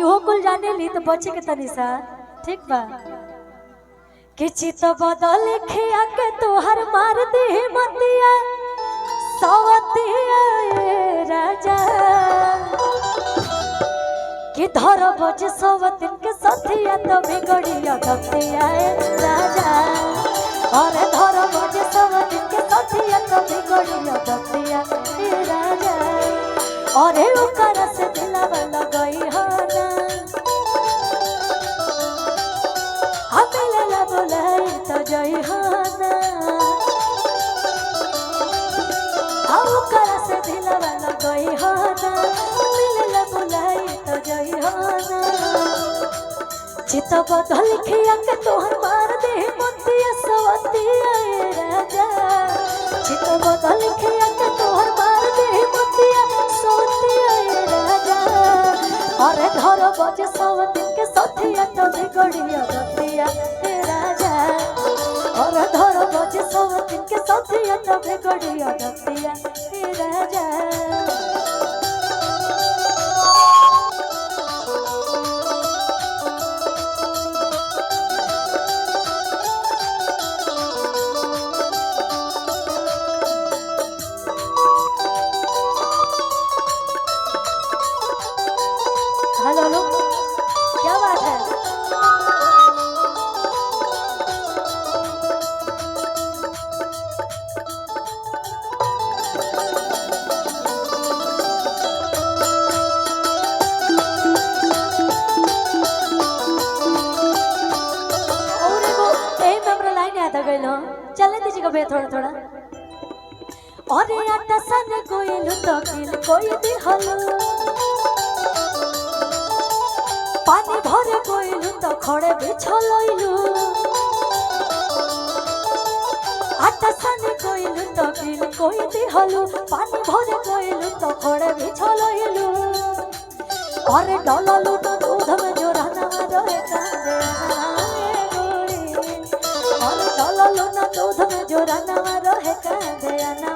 हो कुल जाने ली तो बचे के तनी सा ठीक बा कि चित बदल खिया के तोहर मार दे मतिया सवतिया राजा कि धर बज सवतिन के सथिया तो बिगड़िया दतिया राजा और धर बज सवतिन के सथिया तो बिगड़िया दतिया राजा और ओकर से दिलवा लगई हो ना हमें बोलाई तो जई हो ना ओकर से दिलवा लगई हो ना मिलला बोलाई तो जई हो ना चित बदल खिया के तोहर मार दे मतिया सवतिया राजा चित बदल खिया के तोहर मार दे मतिया सवतिया राजा अरे धर बज सवतिन के सथिया तो बिगड़िया दतिया राजा अरे धर बज सवतिन के सथिया तो बिगड़िया दतिया राजा हेलो लोग क्या बात है लाइन याद आ गई चलने दीजिएगा भैया थोड़ा थोड़ा अरे आटा सन कोइलु तो किल कोई दी हलो पानी भरे कोइलु तो खड़े बिछलइलु आटा सन कोइलु तो किल कोई दी हलो पानी भरे कोइलु तो खड़े बिछलइलु अरे डललु तो दूध में जो रहना रहे कांदे अरे डललु ना दूध में जो रहना रहे कांदे ना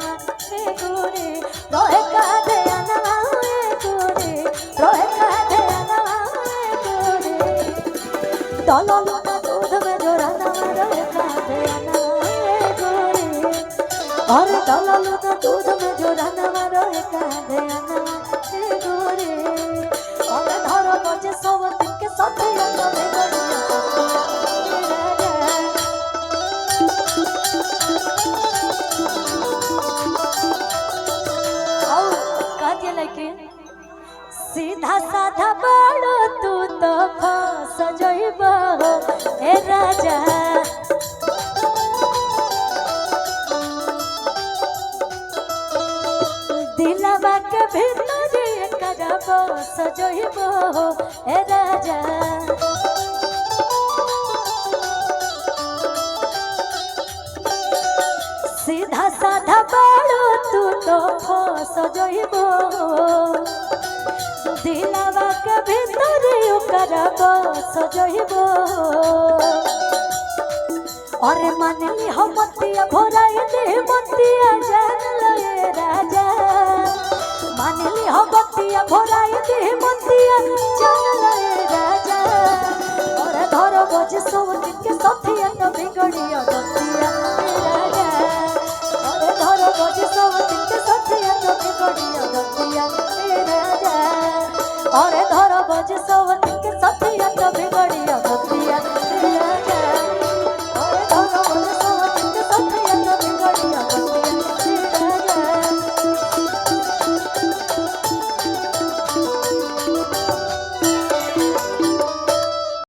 गोरी रहे कांदे ना गोरी रहे कांदे ना गोरी डललु ना दूध में जो रहना रहे कांदे ना गोरी अरे डललु ना दूध में जो रहना रहे कांदे ना गोरी अरे धर बजे सवतिन के सथिया तो बिगड़िया सीधा साधा बड़ो तू तो फस जइबो ए राजा दिलवा के भीतर एकरा बस जइबो ए राजा सीधा साधा बड़ो तू तो फस जइबो दिलवा के भीतर ओकरा बस जइबो अरे मानली हम मतिया भोराई दे मतिया जान ले राजा मानली हम मतिया भोराई दे मतिया जान ले राजा अरे धर बज सवतिन के सथिया तो बिगड़िया दतिया राजा अरे धर बज सवतिन के सथिया तो बिगड़िया दतिया राजा